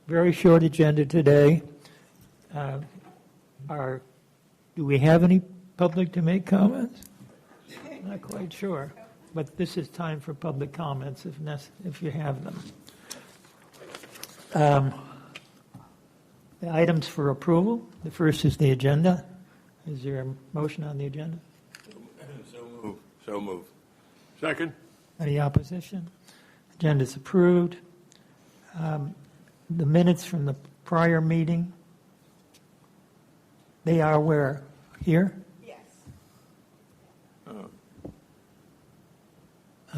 very short agenda today. Do we have any public to make comments? Not quite sure, but this is time for public comments if you have them. The items for approval. The first is the agenda. Is there a motion on the agenda? So move. Second. Any opposition? Agenda is approved. The minutes from the prior meeting, they are where? Here? Yes.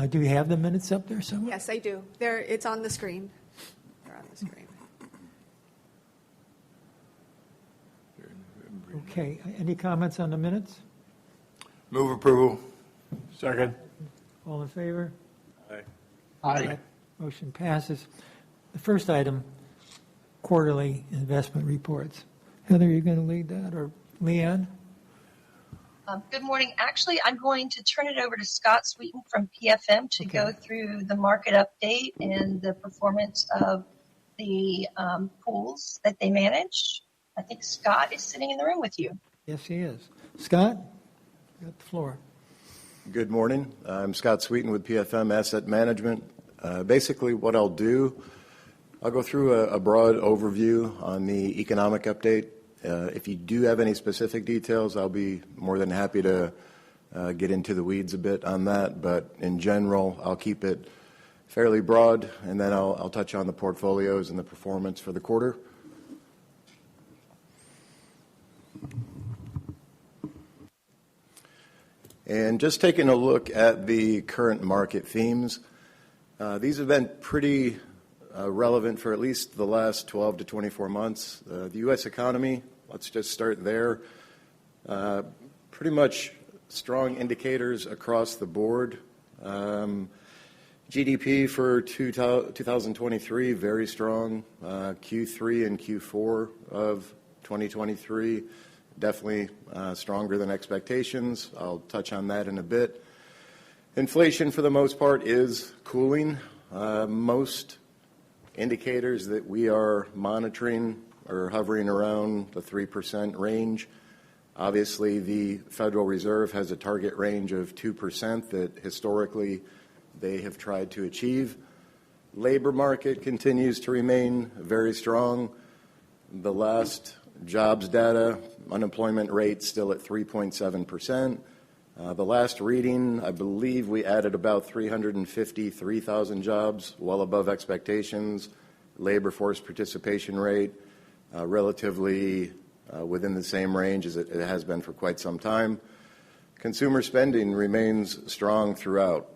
Do we have the minutes up there somewhere? Yes, I do. It's on the screen. They're on the screen. Okay. Any comments on the minutes? Move approval. Second. All in favor? Aye. Aye. Motion passes. The first item, quarterly investment reports. Heather, are you going to lead that, or Leanne? Good morning. Actually, I'm going to turn it over to Scott Sweeten from PFM to go through the market update and the performance of the pools that they manage. I think Scott is sitting in the room with you. Yes, he is. Scott, you got the floor. Good morning. I'm Scott Sweeten with PFM Asset Management. Basically, what I'll do, I'll go through a broad overview on the economic update. If you do have any specific details, I'll be more than happy to get into the weeds a bit on that. But in general, I'll keep it fairly broad, and then I'll touch on the portfolios and the performance for the quarter. And just taking a look at the current market themes, these have been pretty relevant for at least the last 12 to 24 months. The U.S. economy, let's just start there. Pretty much strong indicators across the board. GDP for 2023, very strong. Q3 and Q4 of 2023, definitely stronger than expectations. I'll touch on that in a bit. Inflation, for the most part, is cooling. Most indicators that we are monitoring are hovering around the 3% range. Obviously, the Federal Reserve has a target range of 2% that historically they have tried to achieve. Labor market continues to remain very strong. The last jobs data, unemployment rate still at 3.7%. The last reading, I believe we added about 353,000 jobs, well above expectations. Labor force participation rate, relatively within the same range as it has been for quite some time. Consumer spending remains strong throughout.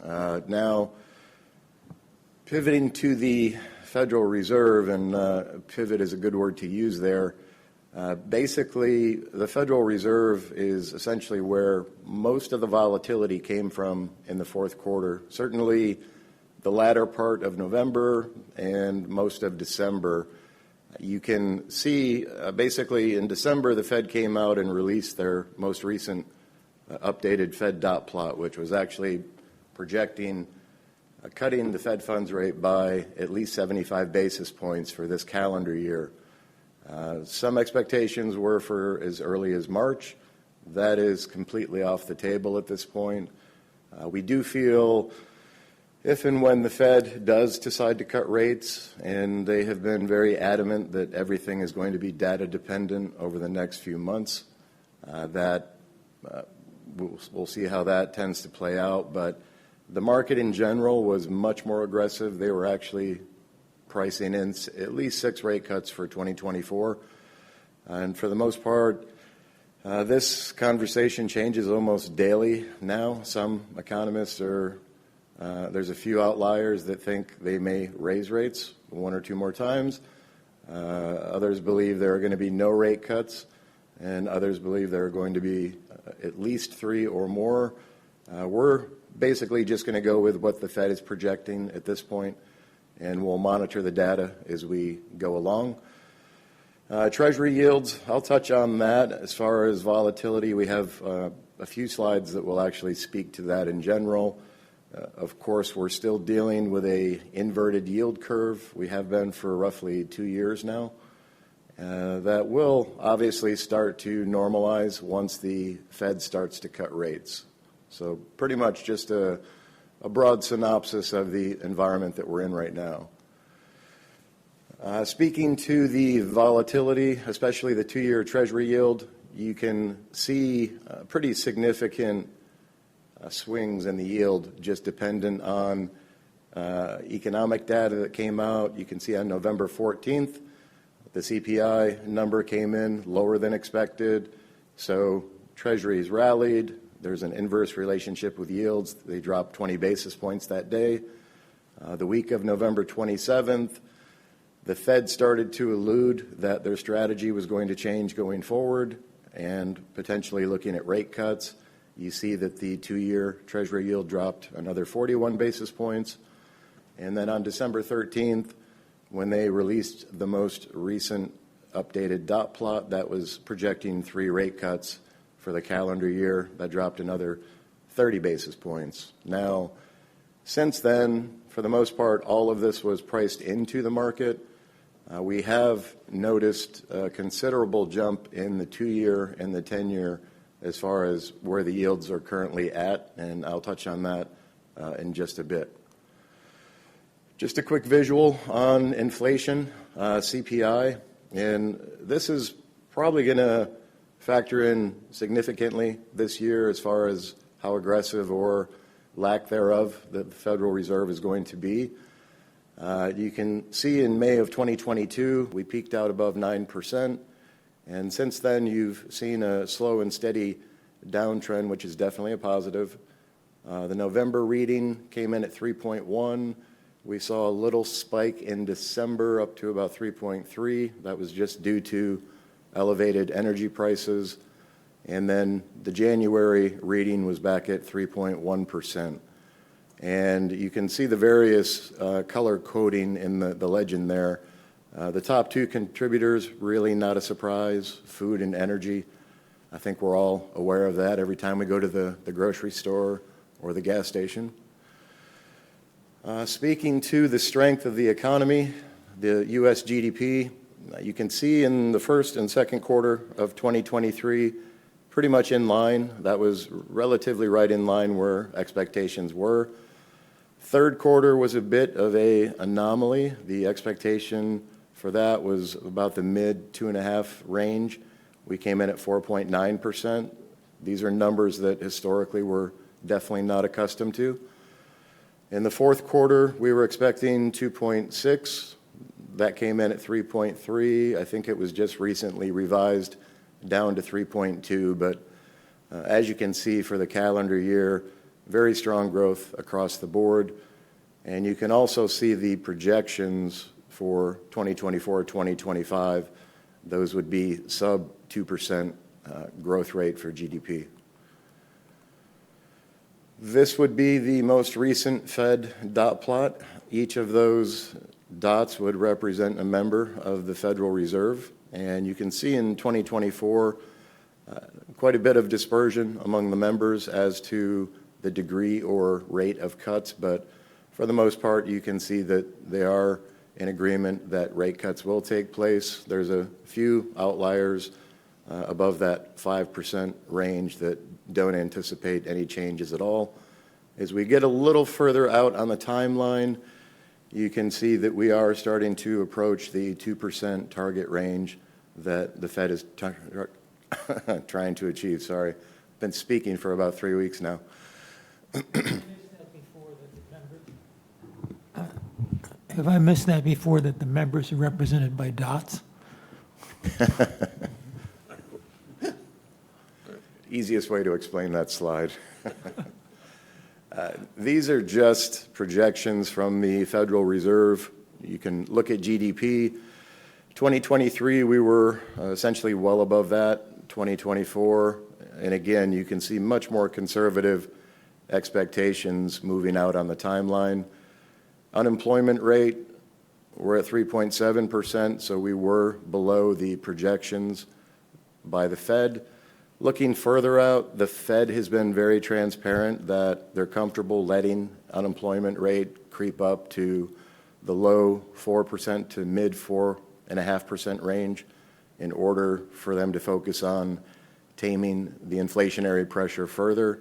Now, pivoting to the Federal Reserve, and pivot is a good word to use there. Basically, the Federal Reserve is essentially where most of the volatility came from in the fourth quarter. Certainly, the latter part of November and most of December. You can see, basically, in December, the Fed came out and released their most recent updated Fed dot plot, which was actually projecting cutting the Fed funds rate by at least 75 basis points for this calendar year. Some expectations were for as early as March. That is completely off the table at this point. We do feel if and when the Fed does decide to cut rates, and they have been very adamant that everything is going to be data dependent over the next few months, we'll see how that tends to play out. But the market in general was much more aggressive. They were actually pricing in at least 6 rate cuts for 2024. And for the most part, this conversation changes almost daily now. Some economists there's a few outliers that think they may raise rates 1 or 2 more times. Others believe there are going to be no rate cuts, and others believe there are going to be at least 3 or more. We're basically just going to go with what the Fed is projecting at this point, and we'll monitor the data as we go along. Treasury yields, I'll touch on that. As far as volatility, we have a few slides that will actually speak to that in general. Of course, we're still dealing with a inverted yield curve. We have been for roughly 2 years now. That will obviously start to normalize once the Fed starts to cut rates. So pretty much just a broad synopsis of the environment that we're in right now. Speaking to the volatility, especially the 2-year Treasury yield, you can see pretty significant swings in the yield just dependent on economic data that came out. You can see on November 14th, the CPI number came in lower than expected, so Treasuries rallied. There's an inverse relationship with yields. They dropped 20 basis points that day. The week of November 27th, the Fed started to allude that their strategy was going to change going forward and potentially looking at rate cuts. You see that the 2-year Treasury yield dropped another 41 basis points. And then on December 13th, when they released the most recent updated dot plot that was projecting 3 rate cuts for the calendar year, that dropped another 30 basis points. Now, since then, for the most part, all of this was priced into the market. We have noticed a considerable jump in the 2-year and the 10-year as far as where the yields are currently at, and I'll touch on that in just a bit. Just a quick visual on inflation, CPI, and this is probably going to factor in significantly this year as far as how aggressive or lack thereof the Federal Reserve is going to be. You can see in May of 2022, we peaked out above 9%, and since then you've seen a slow and steady downtrend, which is definitely a positive. The November reading came in at 3.1. We saw a little spike in December up to about 3.3. That was just due to elevated energy prices. And then the January reading was back at 3.1%. And you can see the various color coding in the legend there. The top 2 contributors, really not a surprise, food and energy. I think we're all aware of that every time we go to the grocery store or the gas station. Speaking to the strength of the economy, the U.S. GDP, you can see in the first and second quarter of 2023, pretty much in line. That was relatively right in line where expectations were. Third quarter was a bit of an anomaly. The expectation for that was about the mid 2.5 range. We came in at 4.9%. These are numbers that historically we're definitely not accustomed to. In the fourth quarter, we were expecting 2.6. That came in at 3.3. I think it was just recently revised down to 3.2. But as you can see for the calendar year, very strong growth across the board. And you can also see the projections for 2024, 2025. Those would be sub 2% growth rate for GDP. This would be the most recent Fed dot plot. Each of those dots would represent a member of the Federal Reserve. And you can see in 2024 quite a bit of dispersion among the members as to the degree or rate of cuts. But for the most part, you can see that they are in agreement that rate cuts will take place. There's a few outliers above that 5% range that don't anticipate any changes at all. As we get a little further out on the timeline, you can see that we are starting to approach the 2% target range that the Fed is trying to achieve. Sorry, I've been speaking for about 3 weeks now. Have I missed that before, that the members are represented by dots? Easiest way to explain that slide. These are just projections from the Federal Reserve. You can look at GDP. 2023, we were essentially well above that. 2024, and again, you can see much more conservative expectations moving out on the timeline. Unemployment rate, we're at 3.7%, so we were below the projections by the Fed. Looking further out, the Fed has been very transparent that they're comfortable letting unemployment rate creep up to the low 4% to mid 4.5% range in order for them to focus on taming the inflationary pressure further.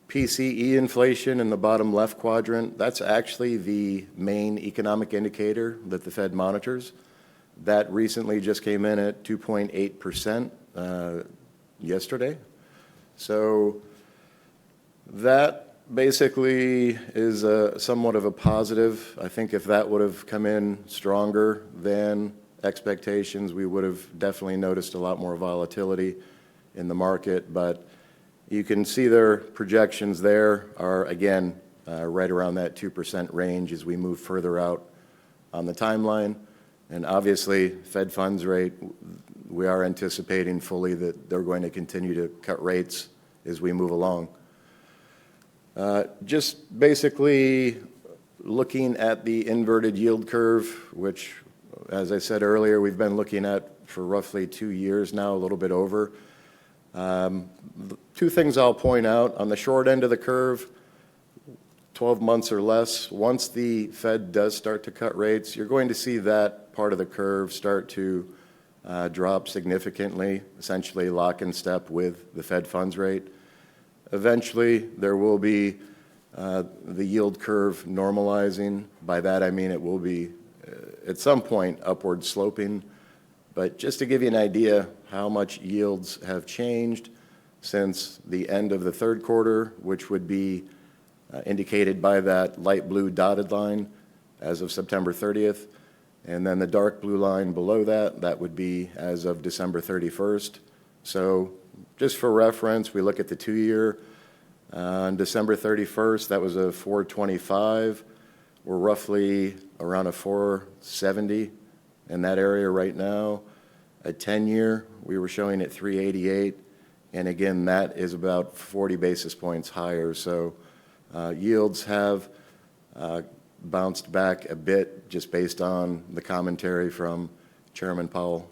PCE inflation in the bottom left quadrant, that's actually the main economic indicator that the Fed monitors. That recently just came in at 2.8% yesterday. So that basically is somewhat of a positive. I think if that would have come in stronger than expectations, we would have definitely noticed a lot more volatility in the market. But you can see their projections there are, again, right around that 2% range as we move further out on the timeline. And obviously, Fed funds rate, we are anticipating fully that they're going to continue to cut rates as we move along. Just basically looking at the inverted yield curve, which, as I said earlier, we've been looking at for roughly 2 years now, a little bit over. Two things I'll point out. On the short end of the curve, 12 months or less, once the Fed does start to cut rates, you're going to see that part of the curve start to drop significantly, essentially lock in step with the Fed funds rate. Eventually, there will be the yield curve normalizing. By that, I mean it will be, at some point, upward sloping. But just to give you an idea how much yields have changed since the end of the third quarter, which would be indicated by that light blue dotted line as of September 30th. And then the dark blue line below that, that would be as of December 31st. So just for reference, we look at the 2-year. On December 31st, that was a 425. We're roughly around a 470 in that area right now. A 10-year, we were showing at 388. And again, that is about 40 basis points higher. So yields have bounced back a bit just based on the commentary from Chairman Powell.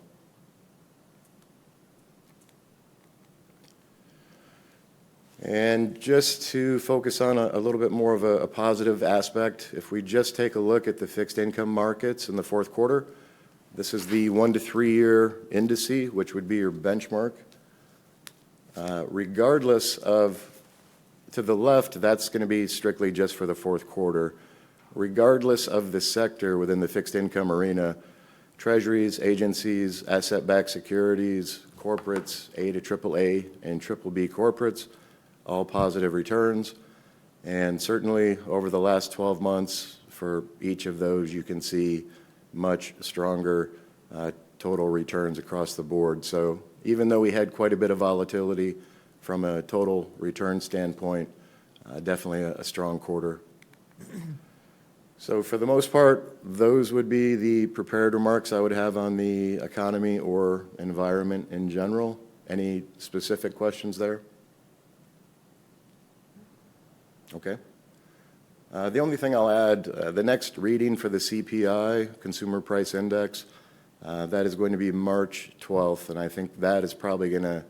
And just to focus on a little bit more of a positive aspect, if we just take a look at the fixed income markets in the fourth quarter, this is the 1 to 3 year indice, which would be your benchmark. Regardless of, to the left, that's going to be strictly just for the fourth quarter. Regardless of the sector within the fixed income arena, treasuries, agencies, asset-backed securities, corporates, A to AAA and BBB corporates, all positive returns. And certainly over the last 12 months, for each of those, you can see much stronger total returns across the board. So even though we had quite a bit of volatility from a total return standpoint, definitely a strong quarter. So for the most part, those would be the prepared remarks I would have on the economy or environment in general. Any specific questions there? Okay. The only thing I'll add, the next reading for the CPI, Consumer Price Index, that is going to be March 12th, and I think that is probably going to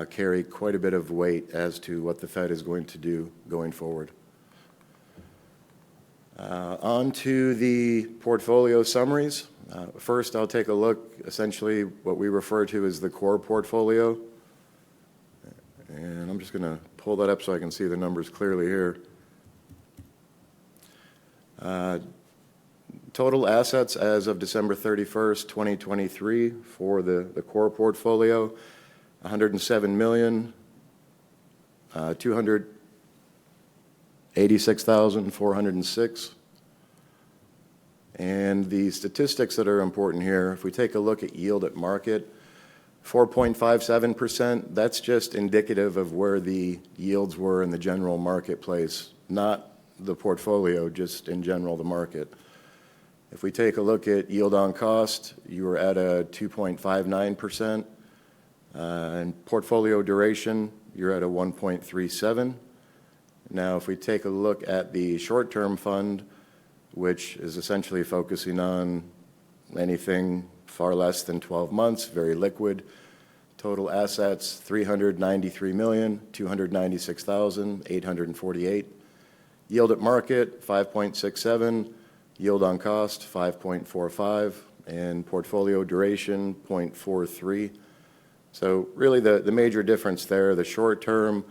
carry quite a bit of weight as to what the Fed is going to do going forward. On to the portfolio summaries. First, I'll take a look, essentially what we refer to as the core portfolio. And I'm just going to pull that up so I can see the numbers clearly here. Total assets as of December 31st, 2023 for the core portfolio, $107,286,406. And the statistics that are important here, if we take a look at yield at market, 4.57%, that's just indicative of where the yields were in the general marketplace, not the portfolio, just in general the market. If we take a look at yield on cost, you were at a 2.59%. And portfolio duration, you're at a 1.37. Now, if we take a look at the short-term fund, which is essentially focusing on anything far less than 12 months, very liquid, Total assets, $393,296,848. Yield at market, 5.67. Yield on cost, 5.45. And portfolio duration, 0.43. So really the major difference there, the short term,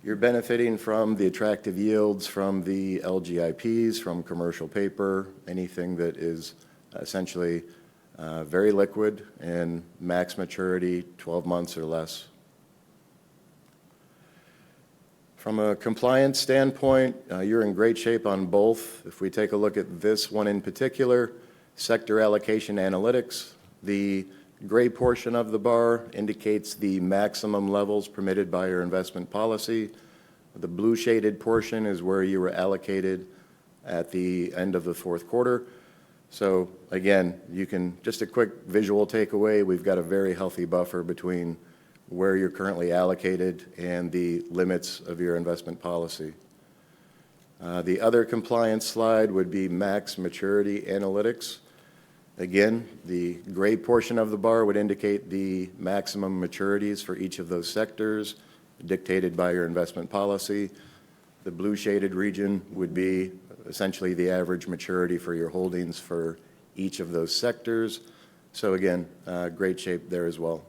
you're benefiting from the attractive yields from the LGIPs, from commercial paper, anything that is essentially very liquid and max maturity 12 months or less. From a compliance standpoint, you're in great shape on both. If we take a look at this one in particular, sector allocation analytics, the gray portion of the bar indicates the maximum levels permitted by your investment policy. The blue shaded portion is where you were allocated at the end of the fourth quarter. So again, you can, just a quick visual takeaway, we've got a very healthy buffer between where you're currently allocated and the limits of your investment policy. The other compliance slide would be max maturity analytics. Again, the gray portion of the bar would indicate the maximum maturities for each of those sectors dictated by your investment policy. The blue shaded region would be essentially the average maturity for your holdings for each of those sectors. So again, great shape there as well.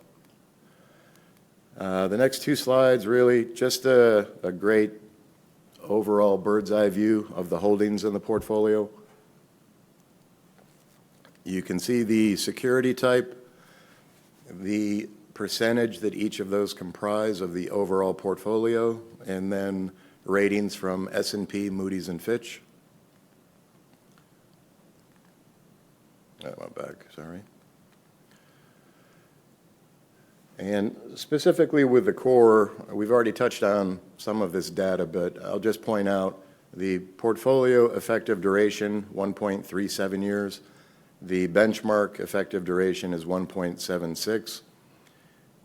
The next two slides, really just a great overall bird's eye view of the holdings in the portfolio. You can see the security type, the percentage that each of those comprise of the overall portfolio, and then ratings from S&P, Moody's, and Fitch. That went back, sorry. And specifically with the core, we've already touched on some of this data, but I'll just point out the portfolio effective duration, 1.37 years. The benchmark effective duration is 1.76.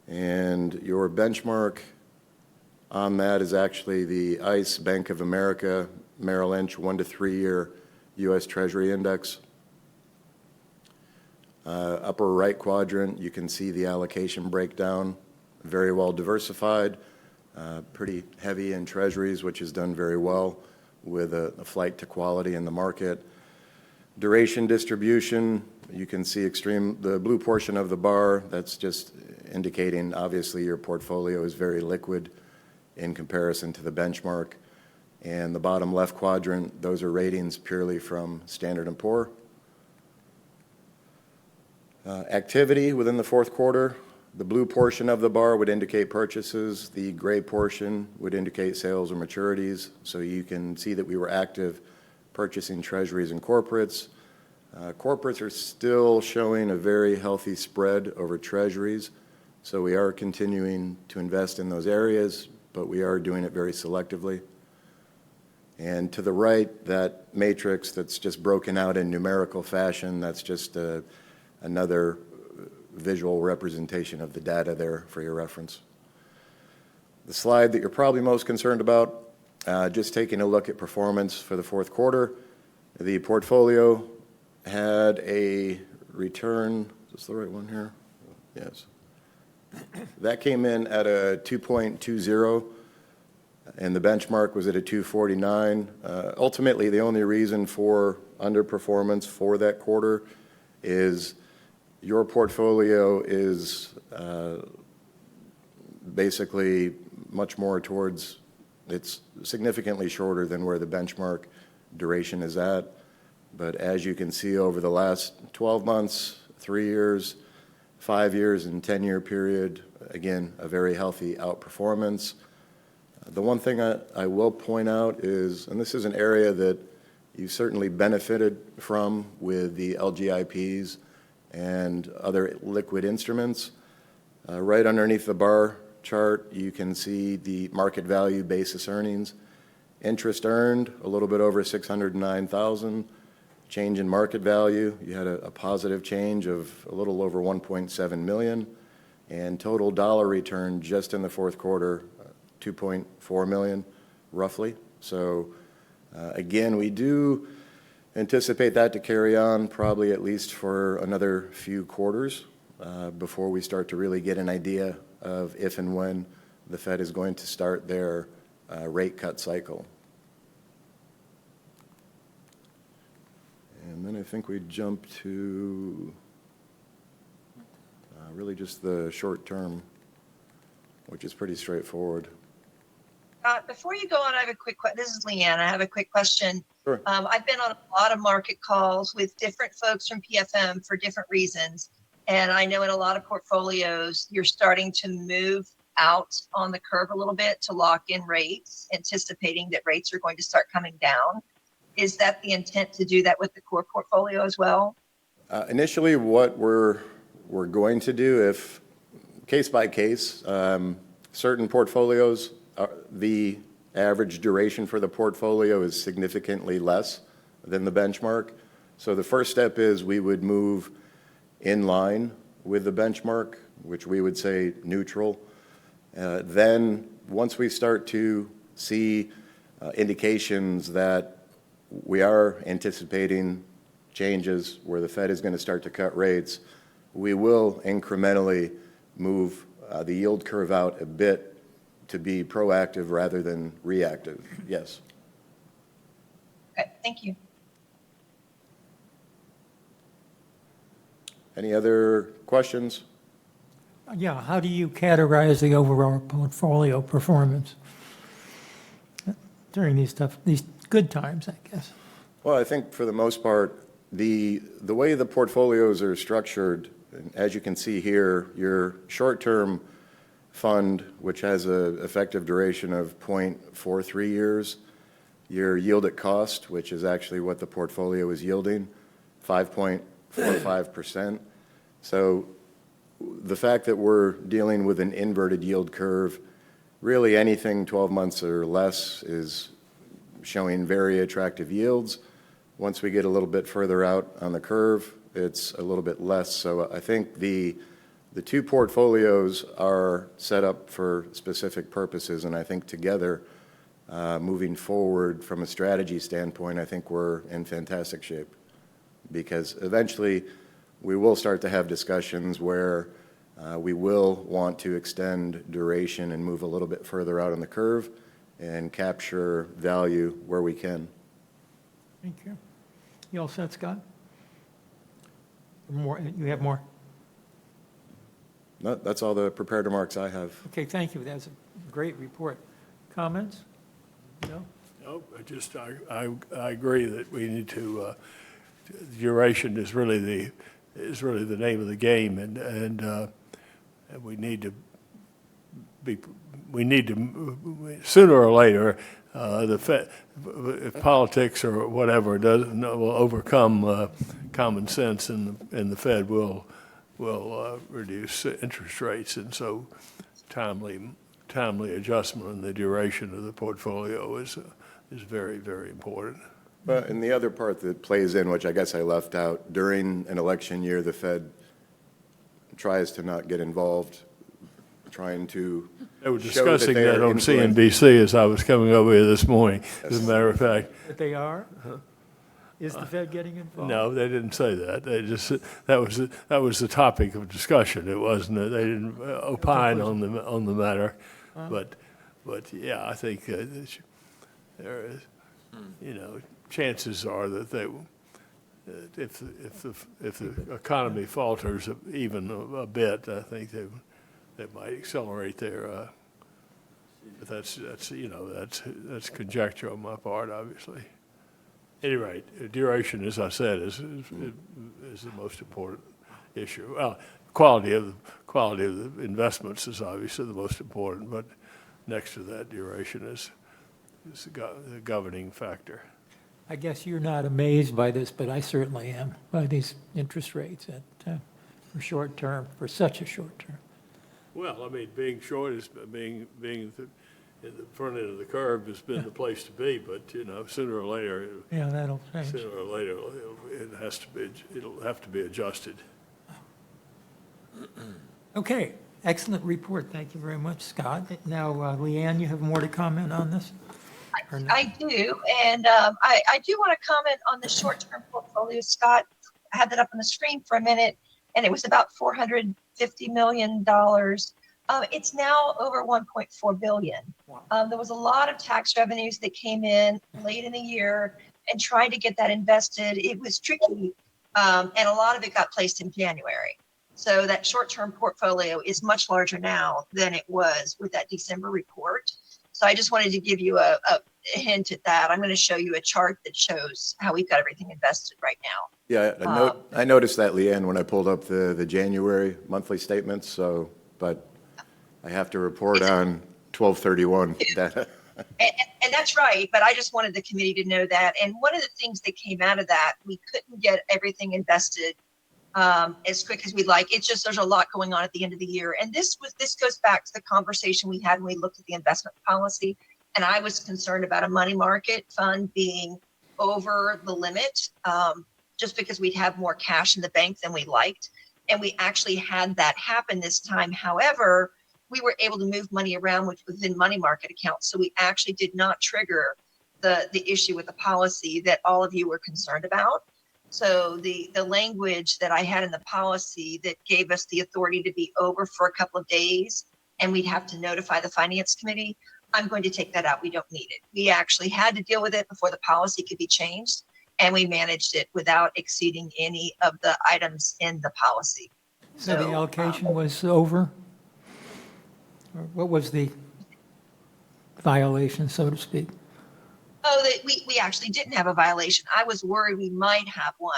And your benchmark on that is actually the ICE Bank of America Merrill Lynch 1 to 3 year U.S. Treasury Index. Upper right quadrant, you can see the allocation breakdown, very well diversified, pretty heavy in treasuries, which has done very well with a flight to quality in the market. Duration distribution, you can see the blue portion of the bar, that's just indicating obviously your portfolio is very liquid in comparison to the benchmark. And the bottom left quadrant, those are ratings purely from Standard & Poor's. Activity within the fourth quarter, the blue portion of the bar would indicate purchases. The gray portion would indicate sales or maturities. So you can see that we were active purchasing treasuries and corporates. Corporates are still showing a very healthy spread over treasuries. So we are continuing to invest in those areas, but we are doing it very selectively. And to the right, that matrix that's just broken out in numerical fashion, that's just another visual representation of the data there for your reference. The slide that you're probably most concerned about, just taking a look at performance for the fourth quarter. The portfolio had a return, is this the right one here? Yes. That came in at a 2.20, and the benchmark was at a 249. Ultimately, the only reason for underperformance for that quarter is your portfolio is basically much more towards, it's significantly shorter than where the benchmark duration is at. But as you can see over the last 12 months, 3 years, 5 years, and 10-year period, again, a very healthy outperformance. The one thing I will point out is, and this is an area that you certainly benefited from with the LGIPs and other liquid instruments. Right underneath the bar chart, you can see the market value basis earnings. Interest earned, a little bit over $609,000. Change in market value, you had a positive change of a little over $1.7 million. And total dollar return just in the fourth quarter, $2.4 million, roughly. So again, we do anticipate that to carry on probably at least for another few quarters. before we start to really get an idea of if and when the Fed is going to start their rate cut cycle. And then I think we jump to really just the short term, which is pretty straightforward. Before you go on, I have a quick question. This is Leanne. I have a quick question. Sure. I've been on a lot of market calls with different folks from PFM for different reasons. And I know in a lot of portfolios, you're starting to move out on the curve a little bit to lock in rates, anticipating that rates are going to start coming down. Is that the intent to do that with the core portfolio as well? Initially, what we're going to do, if case by case, certain portfolios, the average duration for the portfolio is significantly less than the benchmark. So the first step is we would move in line with the benchmark, which we would say neutral. Then once we start to see indications that we are anticipating changes where the Fed is going to start to cut rates, we will incrementally move the yield curve out a bit to be proactive rather than reactive. Yes. Okay, thank you. Any other questions? Yeah, how do you categorize the overall portfolio performance during these good times, I guess? Well, I think for the most part, the way the portfolios are structured, as you can see here, your short-term fund, which has an effective duration of 0.43 years, your yield at cost, which is actually what the portfolio is yielding, 5.45%. So the fact that we're dealing with an inverted yield curve, really anything 12 months or less is showing very attractive yields. Once we get a little bit further out on the curve, it's a little bit less. So I think the two portfolios are set up for specific purposes, and I think together, moving forward from a strategy standpoint, I think we're in fantastic shape, because eventually we will start to have discussions where we will want to extend duration and move a little bit further out on the curve and capture value where we can. Thank you. You all set, Scott? More, you have more? No, that's all the prepared remarks I have. Okay, thank you. That's a great report. Comments? No? No, I agree that we need to, duration is really the name of the game, and we need to sooner or later, the Fed, if politics or whatever will overcome common sense, and the Fed will reduce interest rates, and so timely adjustment in the duration of the portfolio is very, very important. But and the other part that plays in, which I guess I left out, during an election year, the Fed tries to not get involved, trying to. They were show discussing they that are on influenced. CNBC as I was coming over here this morning, as a matter of fact. But they are? Is the Fed getting involved? No, they didn't say that. They just, that was the topic of discussion. It wasn't, they didn't opine on the matter. But yeah, I think there is, chances are that if the economy falters even a bit, I think they might accelerate their, but that's conjecture on my part, obviously. At any rate, duration, as I said, is the most important issue. Well, quality of the investments is obviously the most important, but next to that, duration is the governing factor. I guess you're not amazed by this, but I certainly am, by these interest rates for short term, for such a short term. Well, I mean, being short is being in the front end of the curve has been the place to be, but sooner or later, Yeah, that'll change. sooner or later, it'll have to be adjusted. Okay, excellent report. Thank you very much, Scott. Now, Leanne, you have more to comment on this? Or no? I do, and I do want to comment on the short-term portfolio, Scott. I had that up on the screen for a minute, and it was about $450 million. It's now over 1.4 billion. There was a lot of tax revenues that came in late in the year, and trying to get that invested, it was tricky. And a lot of it got placed in January. So that short-term portfolio is much larger now than it was with that December report. So I just wanted to give you a hint at that. I'm going to show you a chart that shows how we've got everything invested right now. Yeah, I noticed that, Leanne, when I pulled up the January monthly statements, so, but I have to report on 12/31 data. And that's right, but I just wanted the committee to know that. And one of the things that came out of that, we couldn't get everything invested as quick as we'd like. It's just there's a lot going on at the end of the year. And this goes back to the conversation we had when we looked at the investment policy. And I was concerned about a money market fund being over the limit, just because we'd have more cash in the bank than we liked. And we actually had that happen this time. However, we were able to move money around within money market accounts. So we actually did not trigger the issue with the policy that all of you were concerned about. So the language that I had in the policy that gave us the authority to be over for a couple of days, and we'd have to notify the finance committee, I'm going to take that out. We don't need it. We actually had to deal with it before the policy could be changed, and we managed it without exceeding any of the items in the policy. So the allocation was over? Or what was the violation, so to speak? Oh, that we actually didn't have a violation. I was worried we might have one.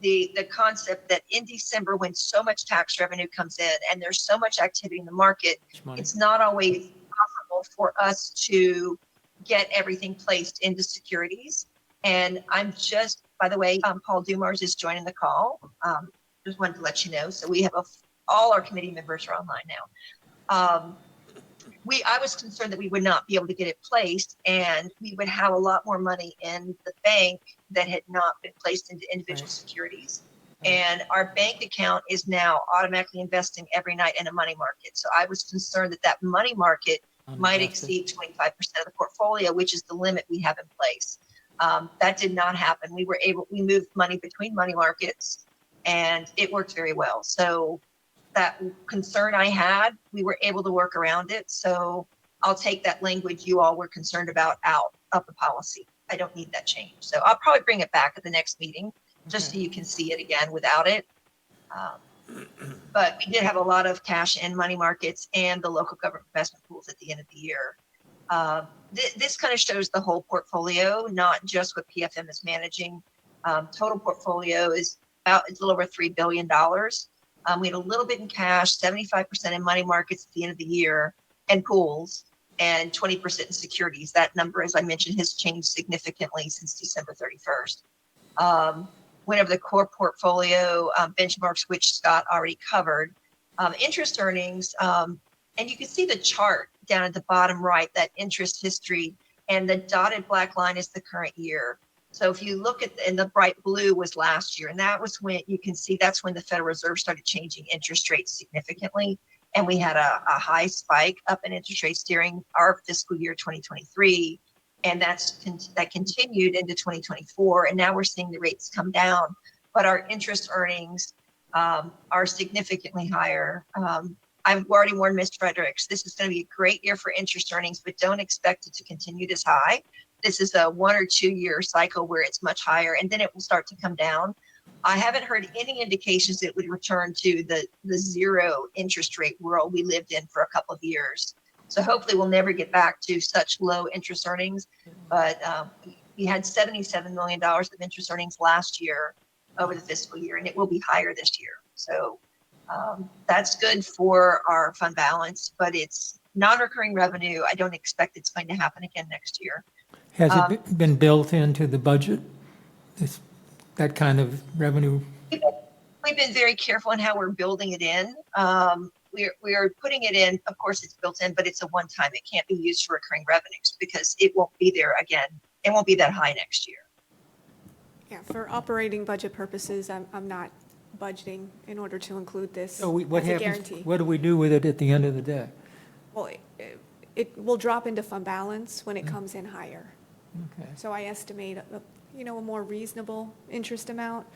The concept that in December, when so much tax revenue comes in and there's so much activity in the market, it's not always possible for us to get everything placed into securities. And I'm just, by the way, Paul Dumars is joining the call. Just wanted to let you know. So we have all our committee members are online now. I was concerned that we would not be able to get it placed, and we would have a lot more money in the bank that had not been placed into individual securities. And our bank account is now automatically investing every night in a money market. So I was concerned that money market might exceed 25% of the portfolio, which is the limit we have in place. That did not happen. We moved money between money markets, and it worked very well. So that concern I had, we were able to work around it. So I'll take that language you all were concerned about out of the policy. I don't need that change. So I'll probably bring it back at the next meeting just so you can see it again without it. But we did have a lot of cash in money markets and the local government investment pools at the end of the year. This kind of shows the whole portfolio, not just what PFM is managing. Total portfolio is it's a little over $3 billion. We had a little bit in cash, 75% in money markets at the end of the year, and pools, and 20% in securities. That number, as I mentioned, has changed significantly since December 31st. Went over the core portfolio benchmarks, which Scott already covered. Interest earnings, and you can see the chart down at the bottom right, that interest history, and the dotted black line is the current year. So if you look at, and the bright blue was last year, and that was when you can see that's when the Federal Reserve started changing interest rates significantly. And we had a high spike up in interest rates during our fiscal year 2023. And that continued into 2024. And now we're seeing the rates come down, but our interest earnings are significantly higher. I've already warned Ms. Fredericks, this is going to be a great year for interest earnings, but don't expect it to continue this high. This is a 1 or 2 year cycle where it's much higher, and then it will start to come down. I haven't heard any indications it would return to the zero interest rate world we lived in for a couple of years. So hopefully we'll never get back to such low interest earnings. But we had $77 million of interest earnings last year over the fiscal year, and it will be higher this year. So that's good for our fund balance, but it's non-recurring revenue. I don't expect it's going to happen again next year. Has it been built into the budget, that kind of revenue? We've been very careful in how we're building it in. We are putting it in, of course it's built in, but it's a one-time. It can't be used for recurring revenues because it won't be there again. It won't be that high next year. Yeah, for operating budget purposes, I'm not budgeting in order to include this So what as a happens? guarantee. What do we do with it at the end of the day? Well, it will drop into fund balance when it comes in higher. Okay. So I estimate a more reasonable interest amount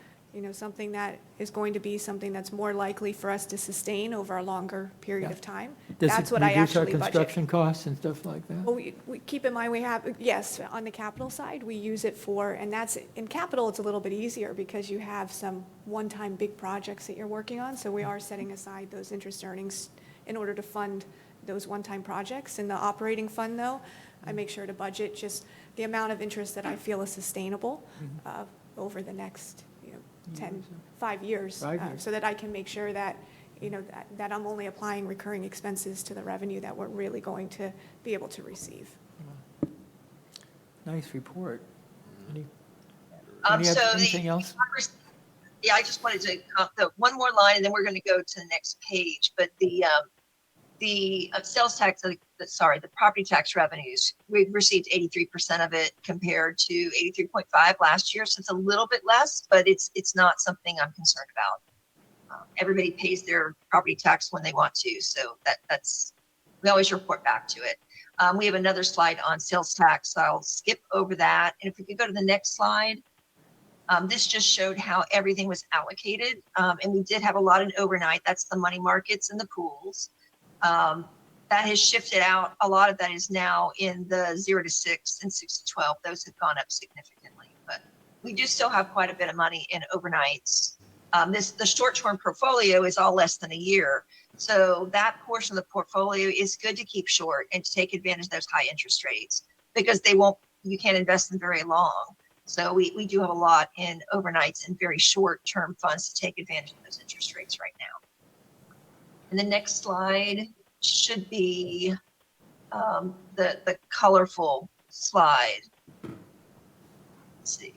something that is going to be something that's more likely for us to sustain over a longer period of time. That's what I Does it actually reduce our budget. construction costs and stuff like that? Well, we keep in mind, we have, yes, on the capital side, we use it for, and that's, in capital, it's a little bit easier because you have some one-time big projects that you're working on, so we are setting aside those interest earnings in order to fund those one-time projects. In the operating fund, though, I make sure to budget just the amount of interest that I feel is sustainable over the next, 5 years. 5 years. So that I can make sure that, that I'm only applying recurring expenses to the revenue that we're really going to be able to receive. Nice report. Any So anything else? Yeah, I just wanted to, one more line and then we're going to go to the next page, but the sales tax, the property tax revenues, we've received 83% of it compared to 83.5 last year. So it's a little bit less, but it's not something I'm concerned about. Everybody pays their property tax when they want to. So we always report back to it. We have another slide on sales tax. So I'll skip over that. And if we could go to the next slide. This just showed how everything was allocated. And we did have a lot in overnight. That's the money markets and the pools. That has shifted out. A lot of that is now in the 0 to 6 and 6 to 12. Those have gone up significantly, but we do still have quite a bit of money in overnights. The short-term portfolio is all less than a year. So that portion of the portfolio is good to keep short and to take advantage of those high interest rates because you can't invest them very long. So we do have a lot in overnights and very short-term funds to take advantage of those interest rates right now. And the next slide should be the colorful slide. Let's see.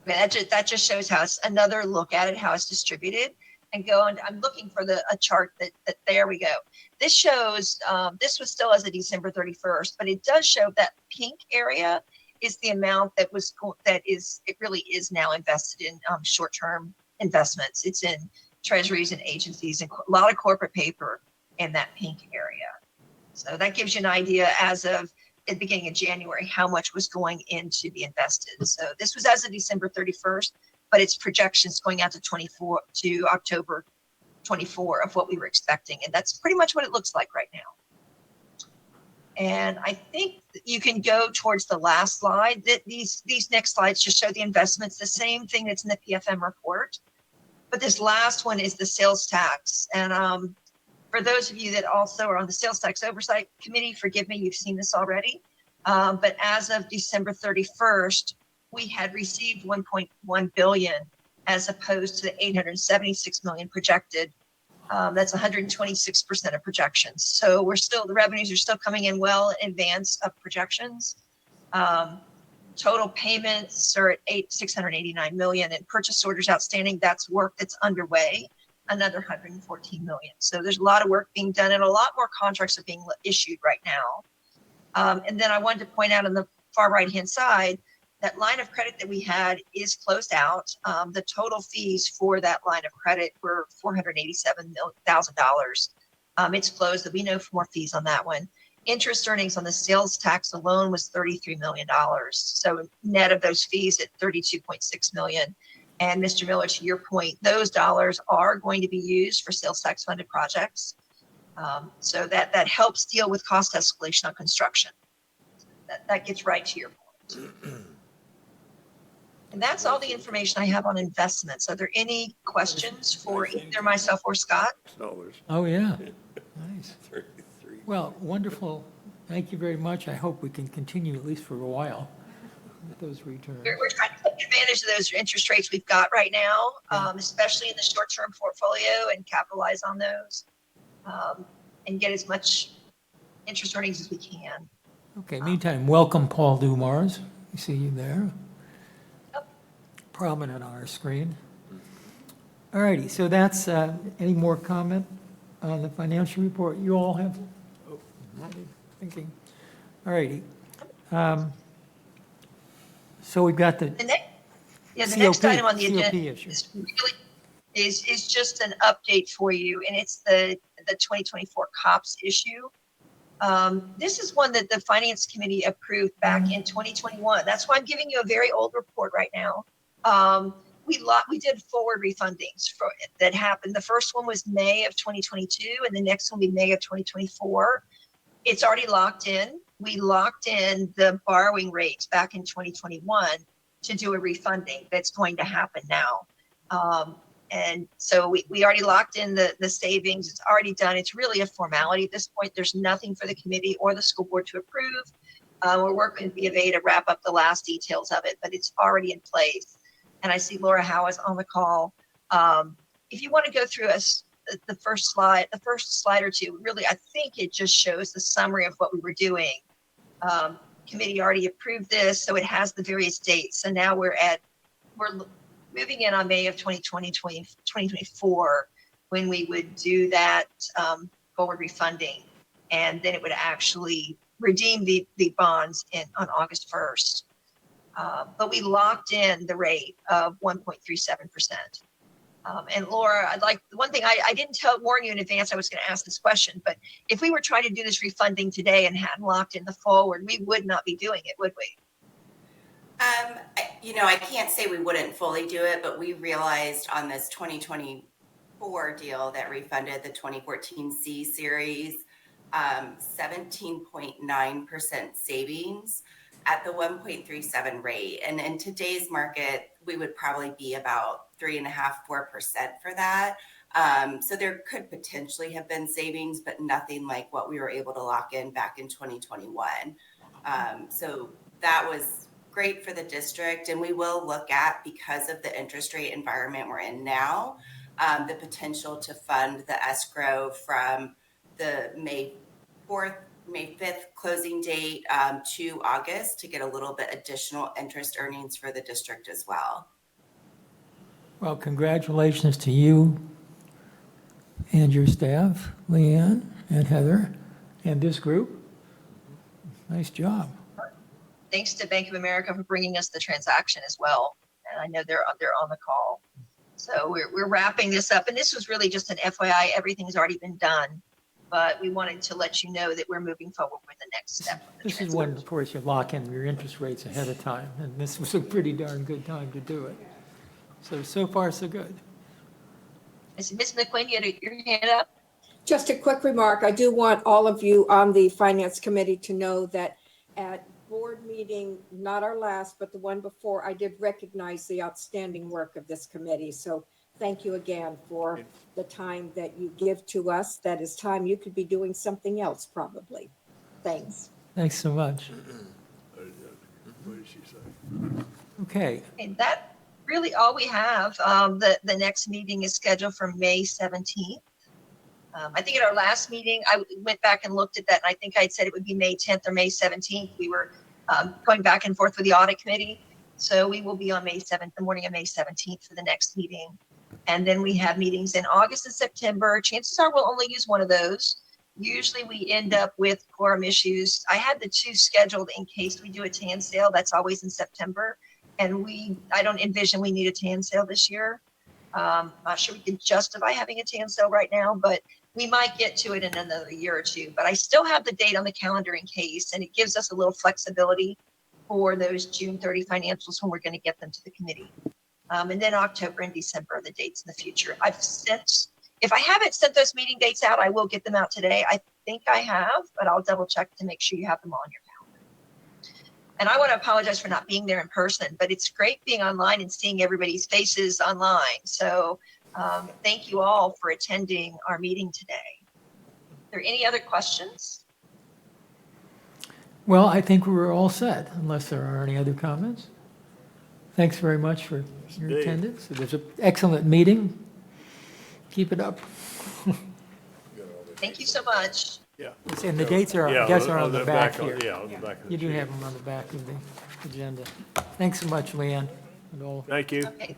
Okay, that just shows how it's another look at it, how it's distributed. And I'm looking for a chart that there we go. This shows, this was still as of December 31st, but it does show that pink area is the amount it really is now invested in short-term investments. It's in treasuries and agencies and a lot of corporate paper in that pink area. So that gives you an idea as of at the beginning of January, how much was going in to be invested. So this was as of December 31st, but it's projections going out to October 24 of what we were expecting. And that's pretty much what it looks like right now. And I think you can go towards the last slide. These next slides just show the investments, the same thing that's in the PFM report. But this last one is the sales tax. And for those of you that also are on the sales tax oversight committee, forgive me, you've seen this already. But as of December 31st, we had received 1.1 billion as opposed to the 876 million projected. That's 126% of projections. So the revenues are still coming in well in advance of projections. Total payments are at 689 million, and purchase orders outstanding, that's work that's underway, another 114 million. So there's a lot of work being done and a lot more contracts are being issued right now. And then I wanted to point out on the far right-hand side, that line of credit that we had is closed out. The total fees for that line of credit were $487,000. It's closed. There'll be no more fees on that one. Interest earnings on the sales tax alone was $33 million. So net of those fees at 32.6 million. And Mr. Miller, to your point, those dollars are going to be used for sales tax funded projects. So that helps deal with cost escalation on construction. That gets right to your point. And that's all the information I have on investments. Are there any questions for either myself or Scott? Oh, yeah. Nice. Well, wonderful. Thank you very much. I hope we can continue at least for a while with those returns. We're trying to take advantage of those interest rates we've got right now, especially in the short-term portfolio, and capitalize on those and get as much interest earnings as we can. Okay, meantime, welcome Paul Dumars. We see you there. Yep. Prominent on our screen. All righty, so that's, any more comment on the financial report? You all have any thinking? All righty. So we've got the The next item on the COP agenda issue. is just an update for you, and it's the 2024 COPS issue. This is one that the Finance Committee approved back in 2021. That's why I'm giving you a very old report right now. We did forward refundings that happened. The first one was May of 2022, and the next one will be May of 2024. It's already locked in. We locked in the borrowing rates back in 2021 to do a refunding that's going to happen now. And so we already locked in the savings. It's already done. It's really a formality at this point. There's nothing for the committee or the school board to approve. We're working with B of A to wrap up the last details of it, but it's already in place. And I see Laura Howe is on the call. If you want to go through the first slide or two, really, I think it just shows the summary of what we were doing. Committee already approved this, so it has the various dates. So now we're moving in on May of 2024 when we would do that forward refunding. And then it would actually redeem the bonds on August 1st. But we locked in the rate of 1.37%. And Laura, the one thing I didn't warn you in advance I was going to ask this question, but if we were trying to do this refunding today and hadn't locked in the forward, we would not be doing it, would we? I can't say we wouldn't fully do it, but we realized on this 2024 deal that refunded the 2014 C series, 17.9% savings at the 1.37 rate. And in today's market, we would probably be about 3.5–4% for that. So there could potentially have been savings, but nothing like what we were able to lock in back in 2021. So that was great for the district, and we will look at, because of the interest rate environment we're in now, the potential to fund the escrow from the May 5th closing date to August to get a little bit additional interest earnings for the district as well. Well, congratulations to you and your staff, Leanne and Heather, and this group. Nice job. Thanks to Bank of America for bringing us the transaction as well. And I know they're on the call. So we're wrapping this up. And this was really just an FYI. Everything's already been done. But we wanted to let you know that we're moving forward with the next step. This is when, of course, you lock in your interest rates ahead of time, and this was a pretty darn good time to do it. So far, so good. Ms. McQuinn, you had your hand up? Just a quick remark. I do want all of you on the Finance Committee to know that at board meeting, not our last, but the one before, I did recognize the outstanding work of this committee. So thank you again for the time that you give to us. That is time you could be doing something else, probably. Thanks. Thanks so much. What did she say? Okay, And that really all we have. The next meeting is scheduled for May 17th. I think at our last meeting, I went back and looked at that, and I think I'd said it would be May 10th or May 17th. We were going back and forth with the audit committee. So we will be on May 7th, the morning of May 17th for the next meeting. And then we have meetings in August and September. Chances are we'll only use one of those. Usually we end up with quorum issues. I had the two scheduled in case we do a TAN sale. That's always in September. And I don't envision we need a TAN sale this year. Not sure we can justify having a TAN sale right now, but we might get to it in another year or two. But I still have the date on the calendar in case, and it gives us a little flexibility for those June 30 financials when we're going to get them to the committee. And then October and December are the dates in the future. If I haven't sent those meeting dates out, I will get them out today. I think I have, but I'll double check to make sure you have them on your calendar. And I want to apologize for not being there in person, but it's great being online and seeing everybody's faces online. So thank you all for attending our meeting today. Are there any other questions? well, I think we're all set, unless there are any other comments. Thanks very much for your Indeed. attendance. It was an excellent meeting. Keep it up. Thank you so much. Yeah. And the dates are, Yeah, I guess, are on the back here. Yeah, on the back of the You do sheet. have them on the back of the agenda. Thanks so much, Leanne, and all. Thank you. Okay,